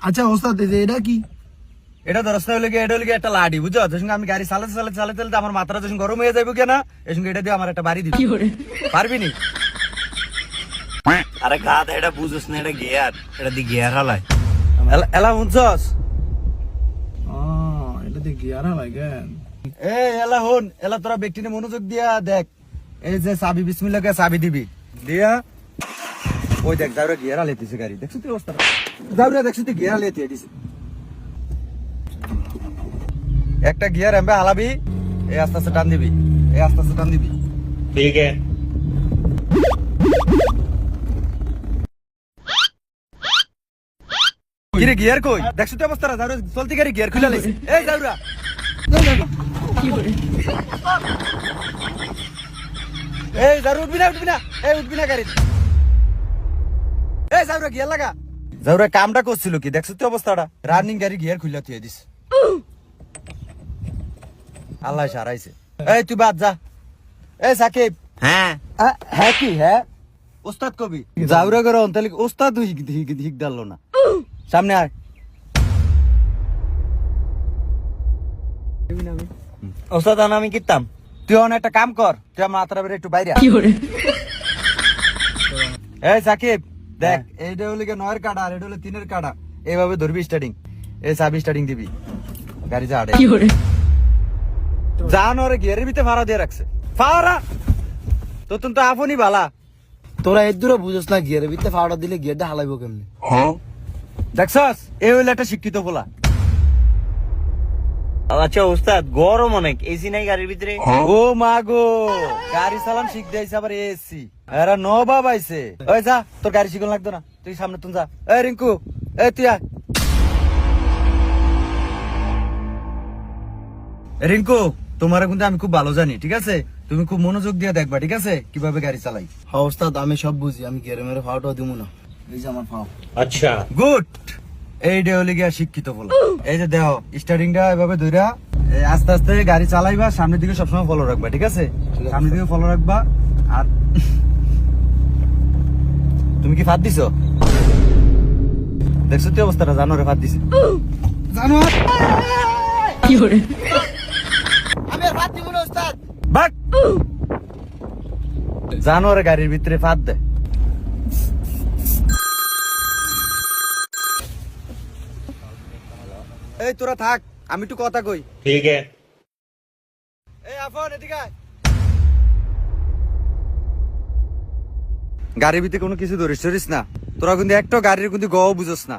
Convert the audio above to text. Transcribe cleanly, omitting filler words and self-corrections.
আচ্ছা ওস্তাদ এটা কি? এটা দরস্তা হলে এটা হলে একটা লাডি, বুঝছো? তোর সঙ্গে আমি গাড়ি চালাতে চালাতে চালাতে চালাতে আমার মাথাটা যখন গরম হয়ে যাবে কেনা, এর সঙ্গে এটা দিয়ে আমার একটা বাড়ি দিবি, পারবি নি? আরে গাধা, এটা বুঝছ না, এটা গিয়ার, এটা দিয়ে গিয়ার হালায়। এলা বুঝছস? এটা দিয়ে গিয়ার লাগে। এলা হন, এলা তোরা ব্যক্তিনে মনোযোগ দিয়া দেখ। এই যে চাবি, বিসমিল্লাহ কে চাবি দিবি, দিয়া ওই দেখ যাওরা গিয়ার হালাইতেছে গাড়ি, দেখছিস তুই অবস্থা? যাওরা দেখছিস তুই গিয়ার হালাইতে দিছে। একটা গিয়ার এমবে হালাবি, এই আস্তে আস্তে টান দিবি, এই আস্তে আস্তে টান দিবি। ঠিক আছে। কিরে গিয়ার কই? দেখছিস তুই অবস্থা? যাওরা চলতি গাড়ি গিয়ার খুলে লাইছে। এই যাওরা এই যার উঠবি না, উঠবি না, এই উঠবি না গাড়ি। এই যাওরা গিয়ার লাগা। যাওরা কামটা করছিল কি দেখছিস তুই অবস্থাটা? রানিং গাড়ি গিয়ার খুলে তুই দিস। আল্লাহ সারাইছে। এই তুই বাদ যা। এই সাকিব। হ্যাঁ হ্যাঁ কি হ্যাঁ ওস্তাদ কবি যাওরা করে অন্তলে ওস্তাদ হিক ডাললো না। সামনে আয়। ওস্তাদ আমি কিতাম, তুই অন একটা কাম কর, তুই আমার মাথার বেড়ে একটু বাইরে। এই সাকিব দেখ, এইটা হলে 9-এর কাটা আর এটা হলে 3-এর কাটা, এইভাবে ধরবি স্টার্টিং, এই চাবি স্টার্টিং দিবি, গাড়ি যা আড়ে জান ওরে গিয়ারের ভিতরে ফাড়া দিয়ে রাখছে। ফাড়া তো তুমি তো আপনি বালা, তোরা এর দূরে বুঝছ না গিয়ারের ভিতরে ফাওড়া দিলে গিয়ারটা হালাইবো কেমনে? দেখছস? এই হইলে একটা শিক্ষিত বলা। আচ্ছা ওস্তাদ, গরম অনেক, এসি নাই গাড়ির ভিতরে। ও মা গো, গাড়ি চালান শিখতে আইছে আবার এসি। এরা নবাব আইছে। ওই যা, তোর গাড়ি শিখন লাগতো না, তুই সামনে তুই যা। এই রিঙ্কু, এই তুই আয়। রিঙ্কু, তোমার কিন্তু আমি খুব ভালো জানি, ঠিক আছে? তুমি খুব মনোযোগ দিয়ে দেখবা, ঠিক আছে, কিভাবে গাড়ি চালাই। হ্যাঁ ওস্তাদ, আমি সব বুঝি, আমি গিয়ারে মেরে ফাওটা দিব না। এই যে আমার ফাও। আচ্ছা গুড। এইটা হলে গিয়া শিক্ষিত বলা। এই যে দেখো স্টার্টিংটা এভাবে ধইরা আস্তে আস্তে গাড়ি চালাইবা, সামনের দিকে সবসময় ফলো রাখবা, ঠিক আছে? সামনের দিকে ফলো রাখবা। আর তুমি কি ফাঁদ দিছো? দেখছো তুই অবস্থাটা? জানোরে ফাঁদ দিছে। জানো কি করে? আমি আর ফাঁদ দিব না ওস্তাদ। বাক জানোরে গাড়ির ভিতরে ফাঁদ দেয়। এই তোরা থাক, আমি একটু কথা কই। ঠিক আছে। এই আফন এদিকে আয়। গাড়ির ভিতরে কোনো কিছু ধরিস না, তোরা কিন্তু একটা গাড়ির কিন্তু গও বুঝস না।